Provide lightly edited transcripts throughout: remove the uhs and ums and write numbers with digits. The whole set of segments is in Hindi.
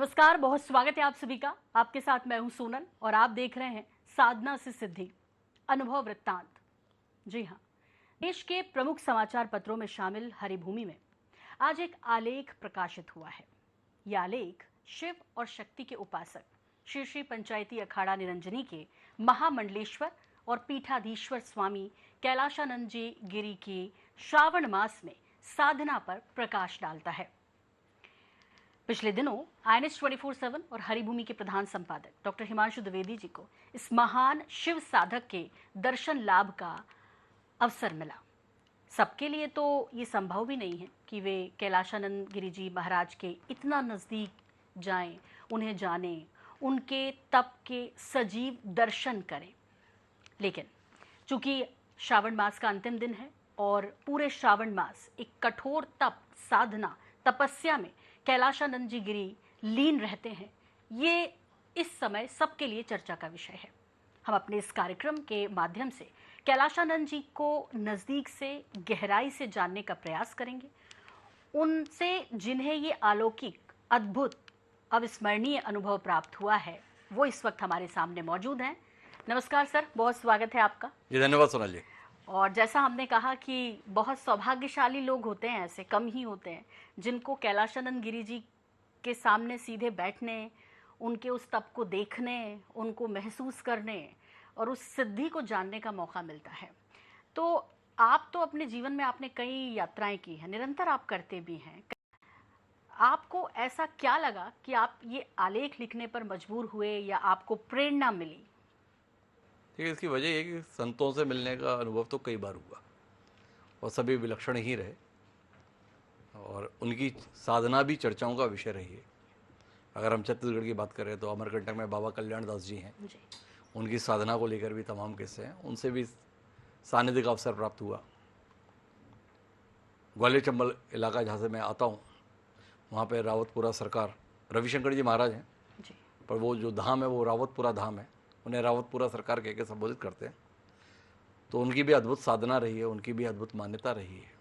नमस्कार, बहुत स्वागत है आप सभी का। आपके साथ मैं हूं सोनल और आप देख रहे हैं साधना से सिद्धि अनुभव वृत्तांत। जी हां, देश के प्रमुख समाचार पत्रों में शामिल हरिभूमि में आज एक आलेख प्रकाशित हुआ है। यह आलेख शिव और शक्ति के उपासक श्री श्री पंचायती अखाड़ा निरंजनी के महामंडलेश्वर और पीठाधीश्वर स्वामी कैलाशानंद जी गिरी की श्रावण मास में साधना पर प्रकाश डालता है। पिछले दिनों INS 24/7 और हरिभूमि के प्रधान संपादक डॉक्टर हिमांशु द्विवेदी जी को इस महान शिव साधक के दर्शन लाभ का अवसर मिला। सबके लिए तो ये संभव भी नहीं है कि वे कैलाशानंद गिरी जी महाराज के इतना नज़दीक जाएं, उन्हें जानें, उनके तप के सजीव दर्शन करें। लेकिन चूंकि श्रावण मास का अंतिम दिन है और पूरे श्रावण मास एक कठोर तप, साधना, तपस्या में कैलाशानंद जी गिरी लीन रहते हैं, ये इस समय सबके लिए चर्चा का विषय है। हम अपने इस कार्यक्रम के माध्यम से कैलाशानंद जी को नज़दीक से, गहराई से जानने का प्रयास करेंगे। उनसे जिन्हें ये अलौकिक, अद्भुत, अविस्मरणीय अनुभव प्राप्त हुआ है, वो इस वक्त हमारे सामने मौजूद हैं। नमस्कार सर, बहुत स्वागत है आपका। जी धन्यवाद सोनल जी। और जैसा हमने कहा कि बहुत सौभाग्यशाली लोग होते हैं, ऐसे कम ही होते हैं जिनको कैलाशानंद गिरी जी के सामने सीधे बैठने, उनके उस तप को देखने, उनको महसूस करने और उस सिद्धि को जानने का मौका मिलता है। तो आप तो अपने जीवन में आपने कई यात्राएं की हैं, निरंतर आप करते भी हैं। आपको ऐसा क्या लगा कि आप ये आलेख लिखने पर मजबूर हुए या आपको प्रेरणा मिली? ठीक है, इसकी वजह ये कि संतों से मिलने का अनुभव तो कई बार हुआ और सभी विलक्षण ही रहे और उनकी साधना भी चर्चाओं का विषय रही है। अगर हम छत्तीसगढ़ की बात करें तो अमरकंटक में बाबा कल्याण दास जी हैं, उनकी साधना को लेकर भी तमाम किस्से हैं, उनसे भी सानिध्य का अवसर प्राप्त हुआ। ग्वालियर चंबल इलाका जहाँ से मैं आता हूँ, वहाँ पे रावतपुरा सरकार रविशंकर जी महाराज हैं, पर वो जो धाम है वो रावतपुरा धाम है, उन्हें रावतपुरा सरकार कह के संबोधित करते हैं। तो उनकी भी अद्भुत साधना रही है, उनकी भी अद्भुत मान्यता रही है।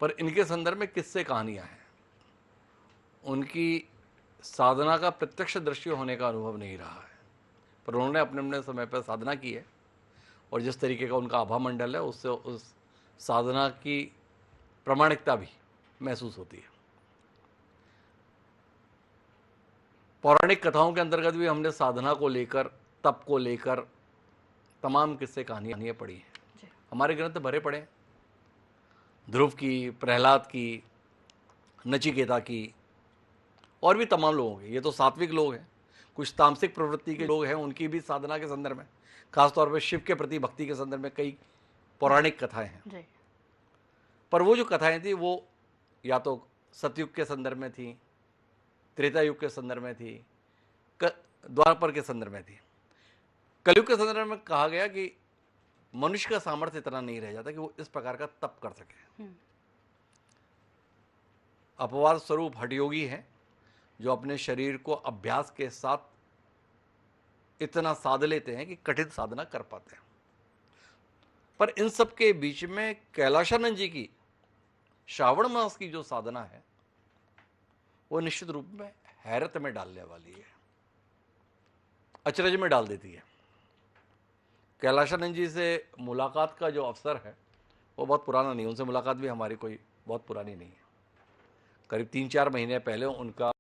पर इनके संदर्भ में किस्से कहानियाँ हैं, उनकी साधना का प्रत्यक्ष दृश्य होने का अनुभव नहीं रहा है, पर उन्होंने अपने अपने समय पर साधना की है और जिस तरीके का उनका आभा मंडल है उससे उस साधना की प्रामाणिकता भी महसूस होती है। पौराणिक कथाओं के अंतर्गत भी हमने साधना को लेकर, तप को लेकर तमाम किस्से कहानियाँ पढ़ी हैं। हमारे ग्रंथ भरे पड़े हैं, ध्रुव की, प्रहलाद की, नचिकेता की और भी तमाम लोगों के। ये तो सात्विक लोग हैं, कुछ तामसिक प्रवृत्ति के लोग हैं, उनकी भी साधना के संदर्भ में, खासतौर पर शिव के प्रति भक्ति के संदर्भ में कई पौराणिक कथाएं हैं। पर वो जो कथाएं थी वो या तो सतयुग के संदर्भ में थी, त्रेता युग के संदर्भ में थी, द्वापर के संदर्भ में थी। कलयुग के संदर्भ में कहा गया कि मनुष्य का सामर्थ्य इतना नहीं रह जाता कि वो इस प्रकार का तप कर सके। अपवाद स्वरूप हठयोगी हैं जो अपने शरीर को अभ्यास के साथ इतना साध लेते हैं कि कठिन साधना कर पाते हैं। पर इन सब के बीच में कैलाशानंद जी की श्रावण मास की जो साधना है वो निश्चित रूप में हैरत में डालने वाली है, अचरज में डाल देती है। कैलाशानंद जी से मुलाकात का जो अवसर है वो बहुत पुराना नहीं, उनसे मुलाकात भी हमारी कोई बहुत पुरानी नहीं है। करीब 3-4 महीने पहले उनका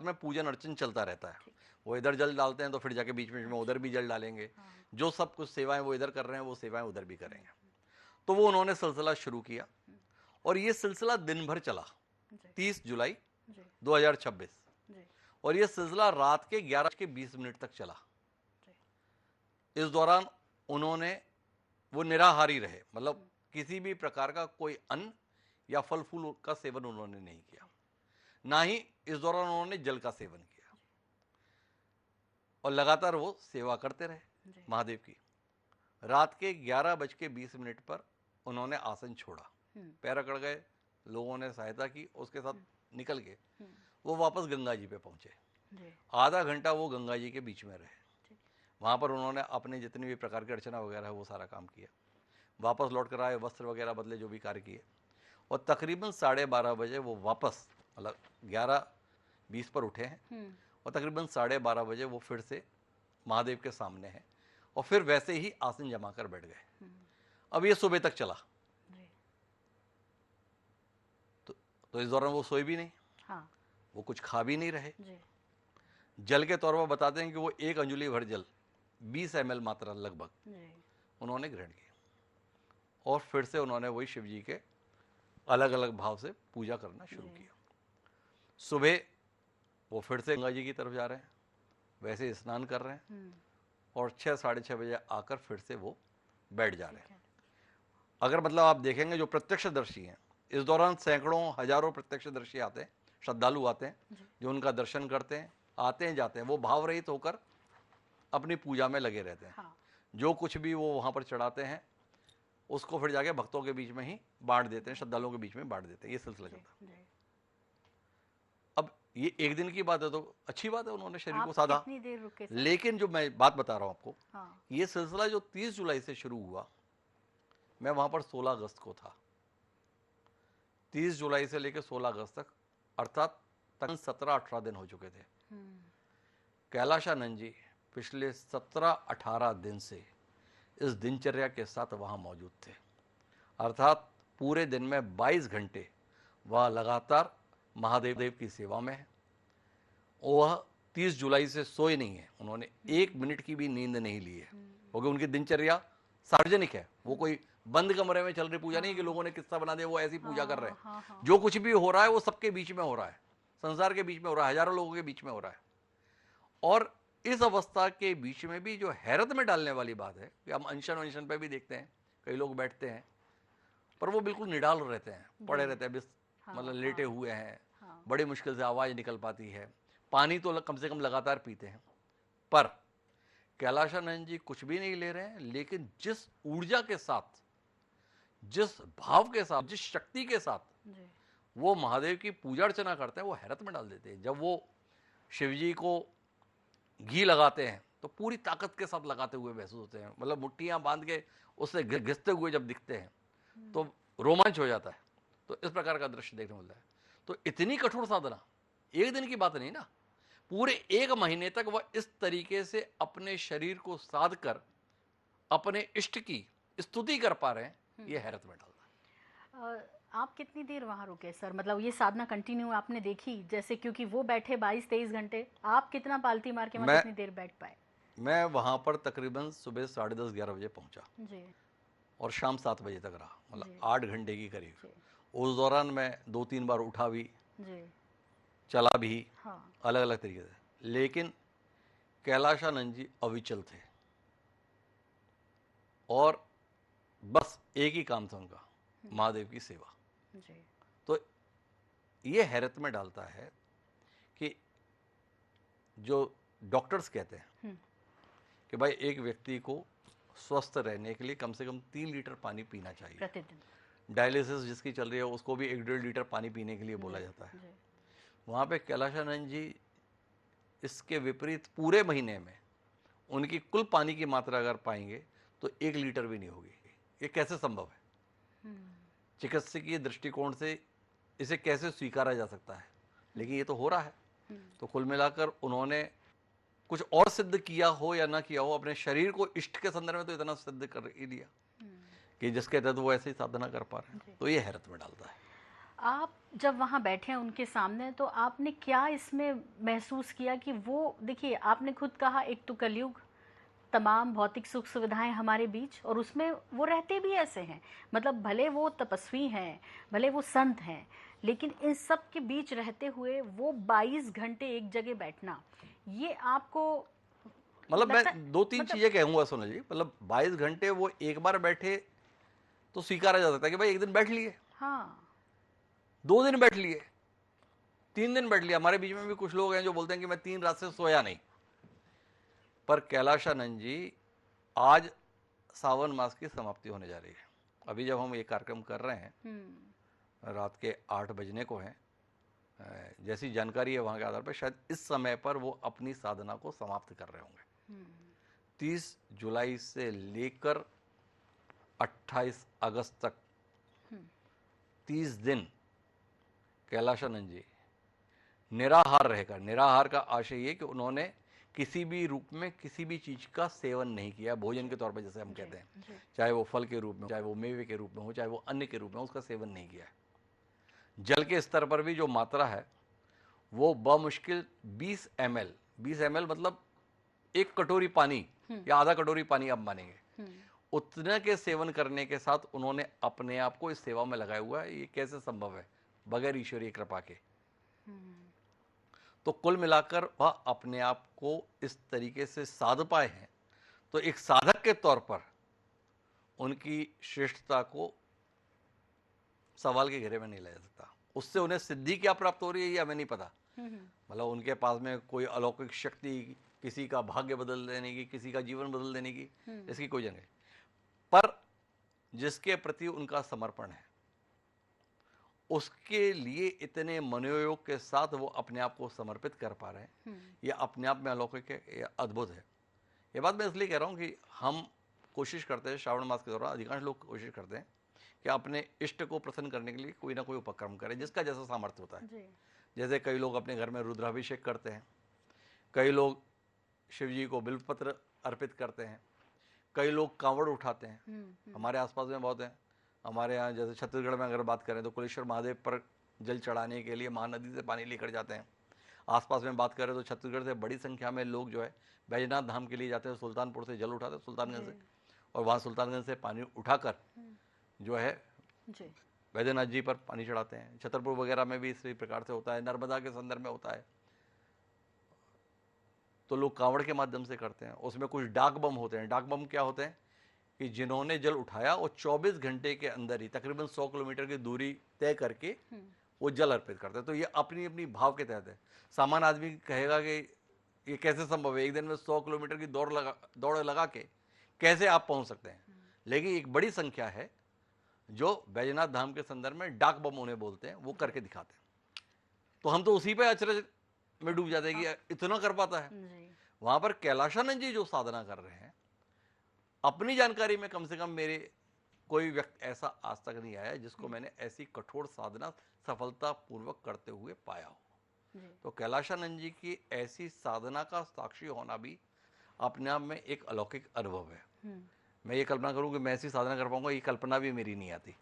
में पूजन अर्चन चलता रहता है। वो इधर जल डालते हैं तो फिर जाके बीच में उधर भी जल डालेंगे। जो सब कुछ सेवाएं वो इधर कर रहे हैं वो सेवाएं उधर भी करेंगे। तो वो उन्होंने सिलसिला शुरू किया और ये सिलसिला दिन भर चला 30 जुलाई 2026 और ये सिलसिला रात के 11:20 तक चला। इस दौरान उन्होंने वो निराहारी रहे, मतलब किसी भी प्रकार का कोई अन्न या फल फूल का सेवन उन्होंने नहीं किया, ना ही इस दौरान उन्होंने जल का सेवन किया और लगातार वो सेवा करते रहे महादेव की। रात के 11:20 पर उन्होंने आसन छोड़ा, पैर अकड़ गए, लोगों ने सहायता की, उसके साथ निकल के वो वापस गंगा जी पे पहुंचे। आधा घंटा वो गंगा जी के बीच में रहे। वहाँ पर उन्होंने अपने जितनी भी प्रकार की अर्चना वगैरह है वो सारा काम किया, वापस लौट कर आए, वस्त्र वगैरह बदले, जो भी कार्य किए और तकरीबन 12:30 बजे वो वापस, मतलब 11:20 पर उठे हैं और तकरीबन 12:30 बजे वो फिर से महादेव के सामने हैं और फिर वैसे ही आसन जमा कर बैठ गए। अब ये सुबह तक चला। तो इस दौरान वो सोए भी नहीं, वो कुछ खा भी नहीं रहे। जल के तौर पर बताते हैं कि वो 1 अंजुली भर जल 20 ml मात्रा लगभग उन्होंने ग्रहण किया और फिर से उन्होंने वही शिव जी के अलग अलग भाव से पूजा करना शुरू किया। सुबह वो फिर से गंगा जी की तरफ जा रहे हैं, वैसे स्नान कर रहे हैं और 6 साढ़े 6 बजे आकर फिर से वो बैठ जा रहे हैं। अगर मतलब आप देखेंगे जो प्रत्यक्षदर्शी हैं, इस दौरान सैकड़ों हजारों प्रत्यक्षदर्शी आते हैं, श्रद्धालु आते हैं जो उनका दर्शन करते हैं, आते हैं जाते हैं, वो भाव रहित होकर अपनी पूजा में लगे रहते हैं। जो कुछ भी वो वहाँ पर चढ़ाते हैं उसको फिर जाके भक्तों के बीच में ही बांट देते हैं, श्रद्धालुओं के बीच में बांट देते हैं। ये सिलसिला चलता है। अब ये एक दिन की बात है तो अच्छी बात है, उन्होंने शरीर को साधा। लेकिन जो मैं बात बता रहा हूँ आपको, ये सिलसिला जो 30 जुलाई से शुरू हुआ, मैं वहाँ पर 16 अगस्त को था। 30 जुलाई से लेकर 16 अगस्त तक, अर्थात तक 17-18 दिन हो चुके थे। कैलाशानंद जी पिछले 17-18 दिन से इस दिनचर्या के साथ वहाँ मौजूद थे, अर्थात पूरे दिन में 22 घंटे वह लगातार महादेव की सेवा में है। वह 30 जुलाई से सोए नहीं है, उन्होंने 1 मिनट की भी नींद नहीं ली है, क्योंकि उनकी दिनचर्या सार्वजनिक है। वो कोई बंद कमरे में चल रही पूजा नहीं कि लोगों ने किस्सा बना दिया वो ऐसी पूजा कर रहे हैं। जो कुछ भी हो रहा है वो सबके बीच में हो रहा है, संसार के बीच में हो रहा है, हजारों लोगों के बीच में हो रहा है। और इस अवस्था के बीच में भी जो हैरत में डालने वाली बात है कि हम अनशन पे भी देखते हैं, कई लोग बैठते हैं पर वो बिल्कुल निडाल रहते हैं, पड़े रहते हैं, मतलब लेटे हुए हैं, बड़ी मुश्किल से आवाज़ निकल पाती है, पानी तो कम से कम लगातार पीते हैं। पर कैलाशानंद जी कुछ भी नहीं ले रहे हैं, लेकिन जिस ऊर्जा के साथ, जिस भाव के साथ, जिस शक्ति के साथ वो महादेव की पूजा अर्चना करते हैं, वो हैरत में डाल देते हैं। जब वो शिव जी को घी लगाते हैं तो पूरी ताकत के साथ लगाते हुए महसूस होते हैं, मतलब मुट्ठियां बांध के उससे घिसते हुए जब दिखते हैं तो रोमांच हो जाता है। तो इस प्रकार का दृश्य देखने मिलता है। तो इतनी कठोर साधना, एक दिन की बात नहीं ना, पूरे 1 महीने तक वह इस तरीके से अपने शरीर को साध कर अपने इष्ट की स्तुति कर पा रहे हैं, ये हैरत में डालता है। आप कितनी देर वहाँ रुके सर? मतलब ये साधना कंटिन्यू आपने देखी, जैसे क्योंकि वो बैठे 22-23 घंटे, आप कितना पालती मार के वहाँ कितनी देर बैठ पाए? मैं वहाँ पर तकरीबन सुबह 10:30-11 बजे पहुँचा जी, और शाम 7 बजे तक रहा, मतलब 8 घंटे की करीब। उस दौरान मैं 2-3 बार उठा भी जी, चला भी, अलग अलग तरीके से। लेकिन कैलाशानंद जी अविचल थे और बस एक ही काम था उनका, महादेव की सेवा जी। तो ये हैरत में डालता है कि जो डॉक्टर्स कहते हैं कि भाई एक व्यक्ति को स्वस्थ रहने के लिए कम से कम 3 लीटर पानी पीना चाहिए प्रतिदिन। डायलिसिस जिसकी चल रही है उसको भी 1-1.5 लीटर पानी पीने के लिए बोला जाता है। वहाँ पे कैलाशानंद जी इसके विपरीत पूरे महीने में उनकी कुल पानी की मात्रा अगर पाएंगे तो 1 लीटर भी नहीं होगी। ये कैसे संभव है? चिकित्सकीय दृष्टिकोण से इसे कैसे स्वीकारा जा सकता है? लेकिन ये तो हो रहा है। तो कुल मिलाकर उन्होंने कुछ और सिद्ध किया हो या ना किया हो, अपने शरीर को इष्ट के संदर्भ में तो इतना सिद्ध कर ही दिया कि जिसके तहत वो ऐसे ही साधना कर पा रहे हैं। तो ये हैरत में डालता है। आप जब वहाँ बैठे हैं उनके सामने, तो आपने क्या इसमें महसूस किया कि वो, देखिए आपने खुद कहा एक तो कलयुग, तमाम भौतिक सुख सुविधाएं हमारे बीच, और उसमें वो रहते भी ऐसे हैं, मतलब भले वो तपस्वी हैं, भले वो संत हैं, लेकिन इन सब के बीच रहते हुए वो 22 घंटे एक जगह बैठना, ये आपको मतलब लगता है, मैं दो तीन मतलब चीजें कहूंगा सोनल जी। मतलब 22 घंटे वो एक बार बैठे तो स्वीकारा जा सकता है कि भाई एक दिन बैठ लिए, हाँ, 2 दिन बैठ लिए, 3 दिन बैठ लिया। हमारे बीच में भी कुछ लोग हैं जो बोलते हैं कि मैं 3 रात से सोया नहीं। पर कैलाशानंद जी, आज सावन मास की समाप्ति होने जा रही है। अभी जब हम ये कार्यक्रम कर रहे हैं, रात के 8 बजने को हैं, जैसी जानकारी है वहाँ के आधार पर शायद इस समय पर वो अपनी साधना को समाप्त कर रहे होंगे। 30 जुलाई से लेकर 28 अगस्त तक 30 दिन कैलाशानंद जी निराहार रहेगा। निराहार का आशय ये कि उन्होंने किसी भी रूप में किसी भी चीज का सेवन नहीं किया, भोजन के तौर पर जैसे हम कहते हैं, चाहे वो फल के रूप में, चाहे वो मेवे के रूप में हो, चाहे वो अन्न के रूप में, उसका सेवन नहीं किया है। जल के स्तर पर भी जो मात्रा है वो बमुश्किल 20 ml, 20 ml मतलब 1 कटोरी पानी या आधा कटोरी पानी आप मानेंगे, उतने के सेवन करने के साथ उन्होंने अपने आप को इस सेवा में लगाया हुआ है। ये कैसे संभव है बगैर ईश्वरीय कृपा के? तो कुल मिलाकर वह अपने आप को इस तरीके से साध पाए हैं, तो एक साधक के तौर पर उनकी श्रेष्ठता को सवाल के घेरे में नहीं लाया जा सकता। उससे उन्हें सिद्धि क्या प्राप्त हो रही है ये हमें नहीं पता। मतलब उनके पास में कोई अलौकिक शक्ति, किसी का भाग्य बदल देने की, किसी का जीवन बदल देने की, इसकी कोई जगह, पर जिसके प्रति उनका समर्पण है उसके लिए इतने मनोयोग के साथ वो अपने आप को समर्पित कर पा रहे हैं, यह अपने आप में अलौकिक है, यह अद्भुत है। ये बात मैं इसलिए कह रहा हूँ कि हम कोशिश करते हैं, श्रावण मास के दौरान अधिकांश लोग कोशिश करते हैं कि अपने इष्ट को प्रसन्न करने के लिए कोई ना कोई उपक्रम करें, जिसका जैसा सामर्थ्य होता है। जैसे कई लोग अपने घर में रुद्राभिषेक करते हैं, कई लोग शिव जी को बिल्वपत्र अर्पित करते हैं, कई लोग कांवड़ उठाते हैं। हमारे आसपास में बहुत हैं। हमारे यहाँ जैसे छत्तीसगढ़ में अगर बात करें तो कुलेश्वर महादेव पर जल चढ़ाने के लिए महानदी से पानी लेकर जाते हैं। आसपास में बात करें तो छत्तीसगढ़ से बड़ी संख्या में लोग जो है बैजनाथ धाम के लिए जाते हैं, सुल्तानपुर से जल उठाते हैं, सुल्तानगंज से, और वहाँ सुल्तानगंज से पानी उठाकर जो है बैजनाथ जी पर पानी चढ़ाते हैं। छतरपुर वगैरह में भी इसी प्रकार से होता है, नर्मदा के संदर्भ में होता है। तो लोग कांवड़ के माध्यम से करते हैं। उसमें कुछ डाक बम होते हैं। डाक बम क्या होते हैं कि जिन्होंने जल उठाया वो 24 घंटे के अंदर ही तकरीबन 100 किलोमीटर की दूरी तय करके वो जल अर्पित करते हैं। तो ये अपनी अपनी भाव के तहत है। सामान्य आदमी कहेगा कि ये कैसे संभव है, एक दिन में 100 किलोमीटर की दौड़ लगा के कैसे आप पहुंच सकते हैं? लेकिन एक बड़ी संख्या है जो बैजनाथ धाम के संदर्भ में डाक बम उन्हें बोलते हैं, वो करके दिखाते हैं। तो हम तो उसी पे अचरज में डूब जाते हैं कि इतना कर पाता है। वहां पर कैलाशानंद जी जो साधना कर रहे हैं, अपनी जानकारी में कम से कम मेरे कोई व्यक्ति ऐसा आज तक नहीं आया जिसको मैंने ऐसी कठोर साधना सफलतापूर्वक करते हुए पाया हो। तो कैलाशानंद जी की ऐसी साधना का साक्षी होना भी अपने आप में एक अलौकिक अनुभव है। मैं ये कल्पना करूं कि मैं ऐसी साधना कर पाऊंगा, ये कल्पना भी मेरी नहीं आती।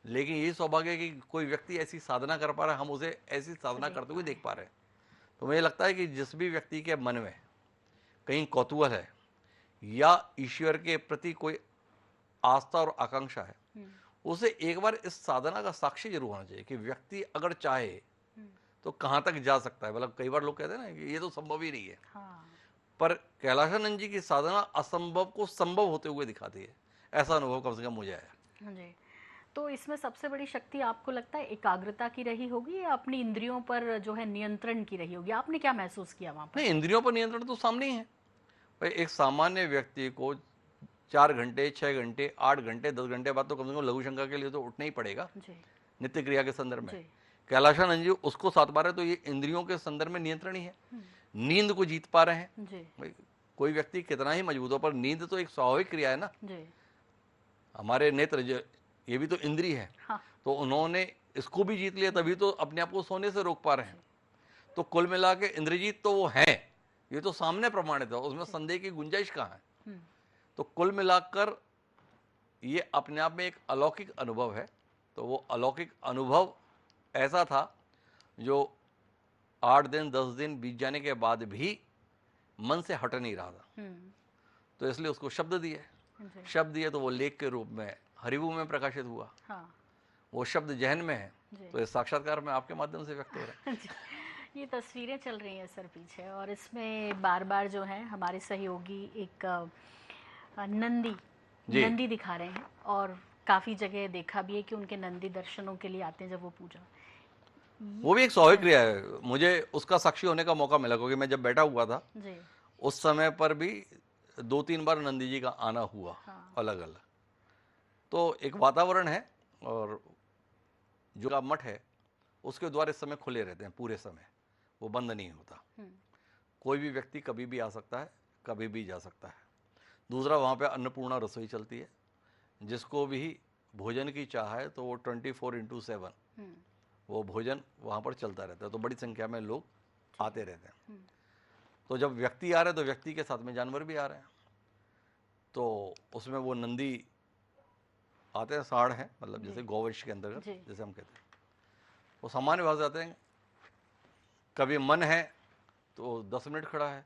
लेकिन ये सौभाग्य है कि कोई व्यक्ति ऐसी साधना कर पा रहा है, हम उसे ऐसी साधना करते हुए देख पा रहे हैं। तो मुझे लगता है कि जिस भी व्यक्ति के मन में कहीं कौतूहल है या ईश्वर के प्रति कोई आस्था और आकांक्षा है, उसे एक बार इस साधना का साक्षी जरूर होना चाहिए कि व्यक्ति अगर चाहे तो कहां तक जा सकता है। मतलब कई बार लोग कहते हैं ना कि ये तो संभव ही नहीं है। पर कैलाशानंद जी की साधना असंभव को संभव होते हुए दिखाती है, ऐसा अनुभव कम से कम मुझे आया। जी। तो इसमें सबसे बड़ी शक्ति आपको लगता है एकाग्रता की रही होगी या अपनी इंद्रियों पर जो है नियंत्रण की रही होगी? आपने क्या महसूस किया वहां पर? नहीं, इंद्रियों पर नियंत्रण तो सामने ही है भाई। एक सामान्य व्यक्ति को 4 घंटे, 6 घंटे, 8 घंटे, 10 घंटे बाद तो कम से कम लघु शंका के लिए तो उठना ही पड़ेगा नित्य क्रिया के संदर्भ में। कैलाशानंद जी उसको साध पा रहे, तो ये इंद्रियों के संदर्भ में नियंत्रण ही है। नींद को जीत पा रहे हैं भाई। कोई व्यक्ति कितना ही मजबूत हो, पर नींद तो एक स्वाभाविक क्रिया है ना। हमारे नेत्र ये भी तो इंद्रिय है। तो उन्होंने इसको भी जीत लिया, तभी तो अपने आप को सोने से रोक पा रहे हैं। तो कुल मिला के इंद्रजीत तो वो है, ये तो सामने प्रमाणित है, उसमें संदेह की गुंजाइश कहाँ है। तो कुल मिलाकर ये अपने आप में एक अलौकिक अनुभव है। तो वो अलौकिक अनुभव ऐसा था जो 8 दिन 10 दिन बीत जाने के बाद भी मन से हट नहीं रहा था। तो इसलिए उसको शब्द दिए, शब्द दिए तो वो लेख के रूप में हरिभूमि में प्रकाशित हुआ। हाँ। वो शब्द जहन में है, तो इस साक्षात्कार में आपके माध्यम से व्यक्त हो रहा है। ये तस्वीरें चल रही हैं सर पीछे, और इसमें बार बार जो है हमारे सहयोगी एक नंदी दिखा रहे हैं, और काफ़ी जगह देखा भी है कि उनके नंदी दर्शनों के लिए आते हैं जब वो पूजा। वो भी एक स्वाभाविक क्रिया है, मुझे उसका साक्षी होने का मौका मिला, क्योंकि मैं जब बैठा हुआ था जी, उस समय पर भी 2-3 बार नंदी जी का आना हुआ। हाँ। अलग अलग। तो एक वातावरण है, और जो का मठ है उसके द्वार इस समय खुले रहते हैं पूरे समय, वो बंद नहीं होता। कोई भी व्यक्ति कभी भी आ सकता है, कभी भी जा सकता है। दूसरा, वहाँ पे अन्नपूर्णा रसोई चलती है, जिसको भी भोजन की चाह है तो वो 24/7 वो भोजन वहाँ पर चलता रहता है। तो बड़ी संख्या में लोग आते रहते हैं। तो जब व्यक्ति आ रहे हैं तो व्यक्ति के साथ में जानवर भी आ रहे हैं। तो उसमें वो नंदी आते हैं, साढ़ हैं, मतलब जैसे गौवंश के अंतर्गत जैसे हम कहते हैं, वो सामान्य भाव से आते हैं। कभी मन है तो 10 मिनट खड़ा है,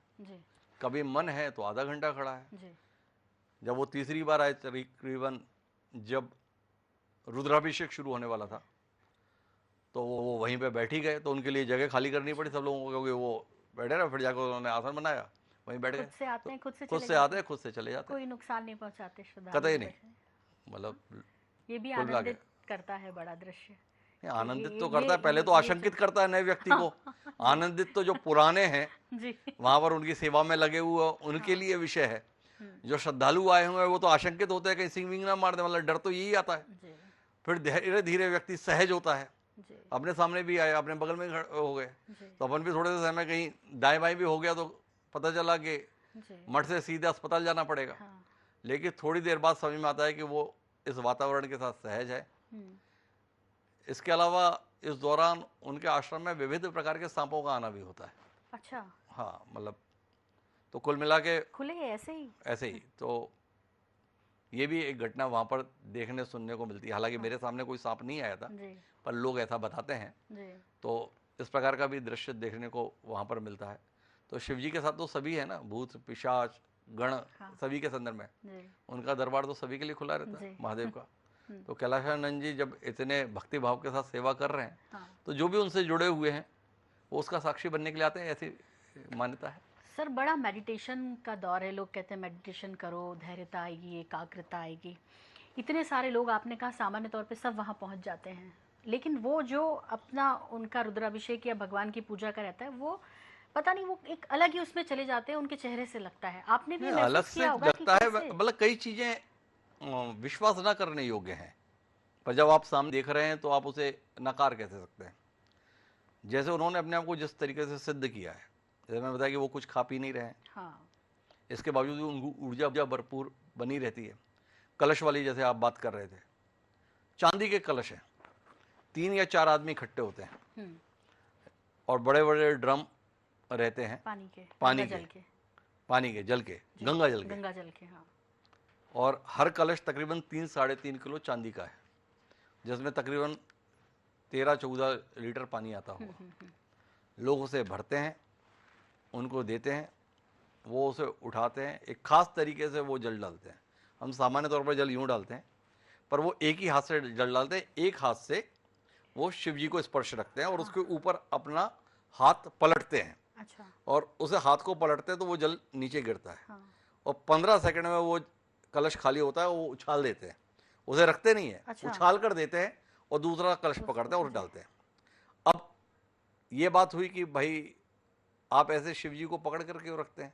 कभी मन है तो आधा घंटा खड़ा है। जब वो तीसरी बार आए तकरीबन जब रुद्राभिषेक शुरू होने वाला था, तो वो वहीं पे बैठ ही गए। तो उनके लिए जगह खाली करनी पड़ी सब लोगों को, क्योंकि वो बैठे रहे। फिर जाकर उन्होंने आसन बनाया, वहीं बैठ गए। खुद से आते हैं, खुद से आते हैं, खुद से चले जाते हैं, कोई नुकसान नहीं पहुंचाते श्रद्धालु, कतई नहीं। मतलब ये भी आनंदित करता है, बड़ा दृश्य। आनंदित तो करता है, पहले तो आशंकित करता है नए व्यक्ति को। आनंदित तो जो पुराने हैं वहां पर उनकी सेवा में लगे हुए उनके लिए विषय है। जो श्रद्धालु आए हुए हैं वो तो आशंकित होते हैं कहीं सिंग विंग ना मार दे, मतलब डर तो यही आता है। फिर धीरे धीरे व्यक्ति सहज होता है। अपने सामने भी आए, अपने बगल में हो गए, तो अपन भी थोड़े से समय कहीं दाएं बाएं भी हो गया तो पता चला कि मठ से सीधे अस्पताल जाना पड़ेगा। लेकिन थोड़ी देर बाद समझ में आता है कि वो इस वातावरण के साथ सहज है। इसके अलावा इस दौरान उनके आश्रम में विविध प्रकार के सांपों का आना भी होता है। अच्छा। हाँ, मतलब तो कुल मिला के खुले ऐसे ही तो ये भी एक घटना वहाँ पर देखने सुनने को मिलती है। हालांकि मेरे सामने कोई सांप नहीं आया था, पर लोग ऐसा बताते हैं। तो इस प्रकार का भी दृश्य देखने को वहाँ पर मिलता है। तो शिव जी के साथ तो सभी है ना, भूत पिशाच गण, सभी के संदर्भ में उनका दरबार तो सभी के लिए खुला रहता है, महादेव का। तो कैलाशानंद जी जब इतने भक्ति भाव के साथ सेवा कर रहे हैं, तो जो भी उनसे जुड़े हुए हैं वो उसका साक्षी बनने के लिए आते हैं, ऐसी मान्यता है। सर, बड़ा मेडिटेशन का दौर है, लोग कहते हैं मेडिटेशन करो, धैर्यता आएगी, एकाग्रता आएगी। इतने सारे लोग, आपने कहा सामान्य तौर पे सब वहाँ पहुँच जाते हैं, लेकिन वो जो अपना उनका रुद्राभिषेक या भगवान की पूजा का रहता है, वो पता नहीं, वो एक अलग ही उसमें चले जाते हैं, उनके चेहरे से लगता है। आपने भी अलग से लगता है, मतलब कई चीजें विश्वास न करने योग्य हैं, पर जब आप सामने देख रहे हैं तो आप उसे नकार कैसे सकते हैं। जैसे उन्होंने अपने आप को जिस तरीके से सिद्ध किया है, जैसे मैं बताया कि वो कुछ खा पी नहीं रहे हैं, हाँ। इसके बावजूद उनको ऊर्जा भरपूर बनी रहती है। कलश वाली जैसे आप बात कर रहे थे, चांदी के कलश हैं, 3 या 4 आदमी इकट्ठे होते हैं, और बड़े बड़े ड्रम रहते हैं पानी के, जल के, गंगा जल के, हाँ। और हर कलश तकरीबन 3-3.5 किलो चांदी का है, जिसमें तकरीबन 13-14 लीटर पानी आता होगा। लोग उसे भरते हैं, उनको देते हैं, वो उसे उठाते हैं, एक खास तरीके से वो जल डालते हैं। हम सामान्य तौर पर जल यूँ डालते हैं, पर वो एक ही हाथ से जल डालते हैं। एक हाथ से वो शिव जी को स्पर्श रखते हैं और उसके ऊपर अपना हाथ पलटते हैं। अच्छा। और उसे हाथ को पलटते हैं तो वो जल नीचे गिरता है। और 15 सेकंड में वो कलश खाली होता है, वो उछाल देते हैं, उसे रखते नहीं है। अच्छा। उछाल कर देते हैं और दूसरा कलश पकड़ते हैं और डालते हैं। अब ये बात हुई कि भाई आप ऐसे शिव जी को पकड़ कर क्यों रखते हैं,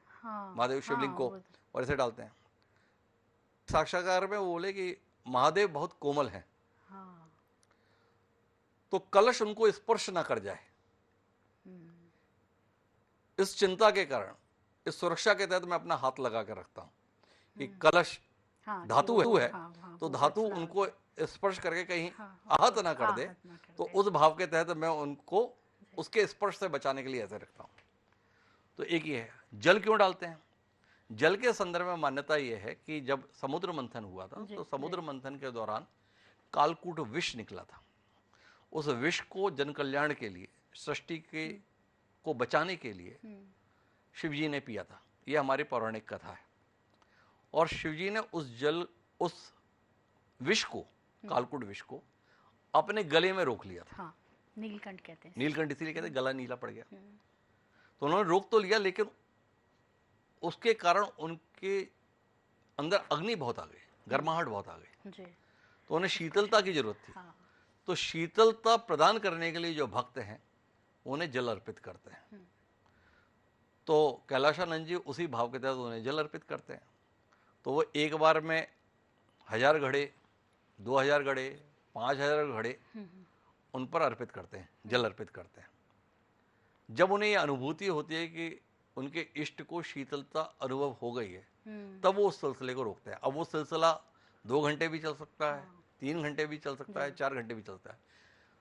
महादेव शिवलिंग को, और ऐसे डालते हैं। साक्षात्कार में वो बोले कि महादेव बहुत कोमल हैं, तो कलश उनको स्पर्श ना कर जाए, इस चिंता के कारण, इस सुरक्षा के तहत मैं अपना हाथ लगा कर रखता हूं कि कलश धातु है, तो धातु उनको स्पर्श करके कहीं आहत ना कर दे, तो उस भाव के तहत मैं उनको उसके स्पर्श से बचाने के लिए ऐसे रखता हूं। तो एक ही है। जल क्यों डालते हैं? जल के संदर्भ में मान्यता यह है कि जब समुद्र मंथन हुआ था, तो समुद्र मंथन के दौरान कालकूट विष निकला था, उस विष को जन कल्याण के लिए, सृष्टि के को बचाने के लिए शिव जी ने पिया था। ये हमारी पौराणिक कथा है। और शिव जी ने उस विष को, कालकूट विष को अपने गले में रोक लिया था। हाँ, नीलकंठ कहते हैं। नीलकंठ इसीलिए कहते हैं, गला नीला पड़ गया। तो उन्होंने रोक तो लिया, लेकिन उसके कारण उनके अंदर अग्नि बहुत आ गई, गर्माहट बहुत आ गई जी। तो उन्हें शीतलता की जरूरत थी। हाँ। तो शीतलता प्रदान करने के लिए जो भक्त हैं उन्हें जल अर्पित करते हैं। तो कैलाशानंद जी उसी भाव के तहत उन्हें जल अर्पित करते हैं। तो वो एक बार में 1000 घड़े, 2000 घड़े, 5000 घड़े उन पर अर्पित करते हैं, जल अर्पित करते हैं। जब उन्हें ये अनुभूति होती है कि उनके इष्ट को शीतलता अनुभव हो गई है, तब वो उस सिलसिले को रोकते हैं। अब वो सिलसिला 2 घंटे भी चल सकता है, 3 घंटे भी चल सकता है, 4 घंटे भी चलता है।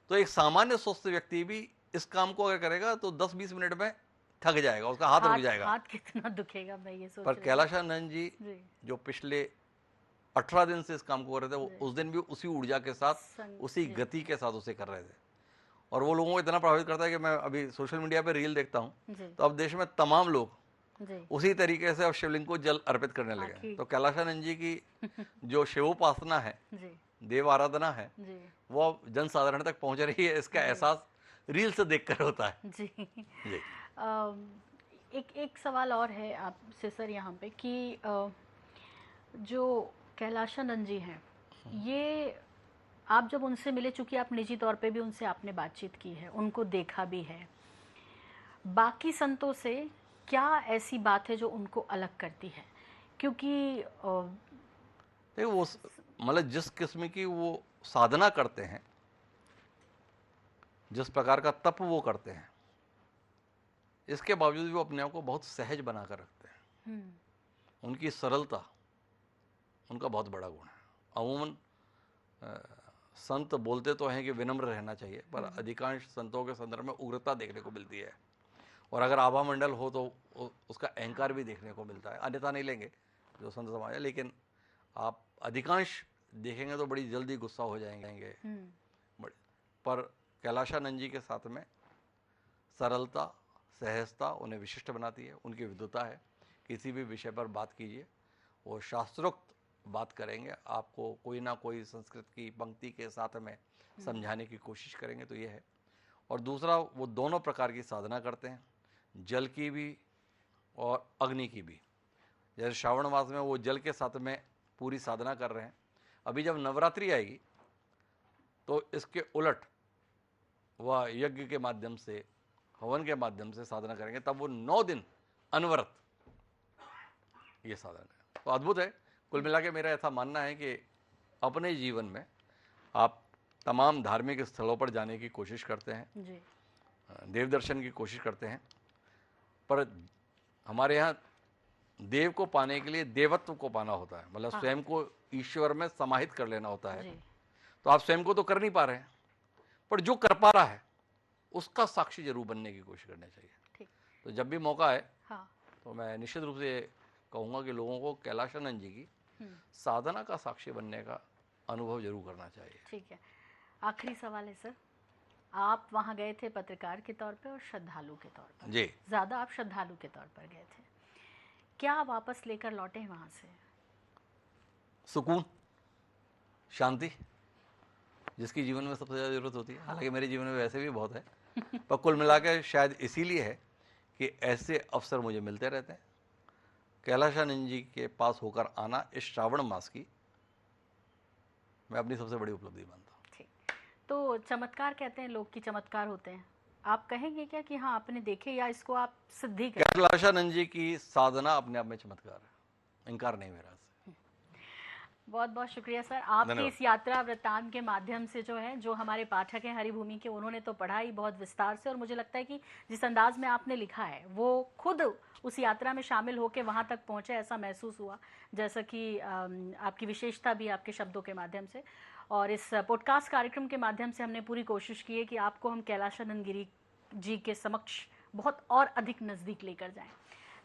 तो एक सामान्य स्वस्थ व्यक्ति भी इस काम को अगर करेगा तो 10-20 मिनट में थक जाएगा, उसका हाथ रुक जाएगा। हाथ कितना दुखेगा, मैं ये सोच पर रही हूँ। कैलाशानंद जी जो पिछले 18 दिन से इस काम को कर रहे थे, वो उस दिन भी उसी ऊर्जा के साथ, उसी गति के साथ उसे कर रहे थे। और वो लोगों को इतना प्रभावित करता है कि मैं अभी सोशल मीडिया पे रील देखता हूँ, तो अब देश में तमाम लोग उसी तरीके से अब शिवलिंग को जल अर्पित करने लगे। तो कैलाशानंद जी की जो शिवोपासना है, देव आराधना है, वो अब जन साधारण तक पहुंच रही है। इसका एहसास रील से देखकर होता है। जी। एक सवाल और है आपसे सर यहाँ पे कि जो कैलाशानंद जी हैं, ये आप जब उनसे मिले, चूंकि आप निजी तौर पे भी उनसे आपने बातचीत की है, उनको देखा भी है, बाकी संतों से क्या ऐसी बात है जो उनको अलग करती है? क्योंकि वो मतलब जिस किस्म की वो साधना करते हैं, जिस प्रकार का तप वो करते हैं, इसके बावजूद भी वो अपने आप को बहुत सहज बना कर रखते हैं। उनकी सरलता उनका बहुत बड़ा गुण है। अमूमन संत बोलते तो हैं कि विनम्र रहना चाहिए, पर अधिकांश संतों के संदर्भ में उग्रता देखने को मिलती है। और अगर आभा मंडल हो तो उसका अहंकार भी देखने को मिलता है। अन्यथा नहीं लेंगे जो संत समाज है, लेकिन आप अधिकांश देखेंगे तो बड़ी जल्दी गुस्सा हो जाएंगे। पर कैलाशानंद जी के साथ में सरलता, सहजता उन्हें विशिष्ट बनाती है। उनकी विद्वता है। किसी भी विषय पर बात कीजिए, वो शास्त्रोक्त बात करेंगे, आपको कोई ना कोई संस्कृत की पंक्ति के साथ में समझाने की कोशिश करेंगे। तो ये है। और दूसरा, वो दोनों प्रकार की साधना करते हैं, जल की भी और अग्नि की भी। जैसे श्रावण मास में वो जल के साथ में पूरी साधना कर रहे हैं। अभी जब नवरात्रि आएगी तो इसके उलट वह यज्ञ के माध्यम से, हवन के माध्यम से साधना करेंगे। तब वो 9 दिन अनवरत ये साधना करें। तो अद्भुत है। कुल मिला के मेरा ऐसा मानना है कि अपने जीवन में आप तमाम धार्मिक स्थलों पर जाने की कोशिश करते हैं जी। देव दर्शन की कोशिश करते हैं, पर हमारे यहाँ देव को पाने के लिए देवत्व को पाना होता है। मतलब स्वयं को ईश्वर में समाहित कर लेना होता है। तो आप स्वयं को तो कर नहीं पा रहे हैं, पर जो कर पा रहा है उसका साक्षी जरूर बनने की कोशिश करनी चाहिए। तो जब भी मौका है तो मैं निश्चित रूप से कहूँगा कि लोगों को कैलाशानंद जी की साधना का साक्षी बनने का अनुभव जरूर करना चाहिए। ठीक है। आखिरी सवाल है सर, आप वहाँ गए थे पत्रकार के तौर पे और श्रद्धालु के तौर पर जी। ज़्यादा आप श्रद्धालु के तौर पर गए थे, क्या वापस लेकर लौटे हैं वहाँ से? सुकून, शांति, जिसकी जीवन में सबसे ज़्यादा ज़रूरत होती है। हालांकि मेरे जीवन में वैसे भी बहुत है, पर कुल मिलाकर शायद इसीलिए है कि ऐसे अवसर मुझे मिलते रहते हैं। कैलाशानंद जी के पास होकर आना इस श्रावण मास की मैं अपनी सबसे बड़ी उपलब्धि मानता हूँ। ठीक। तो चमत्कार कहते हैं लोग कि चमत्कार होते हैं, आप कहेंगे क्या कि हाँ आपने देखे या इसको आप सिद्धि करें? कैलाशानंद जी की साधना अपने आप में चमत्कार है, इनकार नहीं मेरा। बहुत बहुत शुक्रिया सर, आपकी इस यात्रा वृत्तांत के माध्यम से जो हमारे पाठक हैं हरिभूमि के, उन्होंने तो पढ़ा ही बहुत विस्तार से, और मुझे लगता है कि जिस अंदाज में आपने लिखा है वो खुद उस यात्रा में शामिल होकर वहाँ तक पहुँचे, ऐसा महसूस हुआ। जैसा कि आपकी विशेषता भी आपके शब्दों के माध्यम से, और इस पॉडकास्ट कार्यक्रम के माध्यम से हमने पूरी कोशिश की है कि आपको हम कैलाशानंद गिरी जी के समक्ष बहुत और अधिक नज़दीक लेकर जाएँ।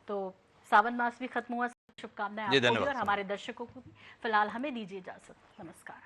तो सावन मास भी खत्म हुआ, शुभकामनाएं आपको भी और हमारे दर्शकों को भी। फिलहाल हमें दीजिए इजाजत, नमस्कार।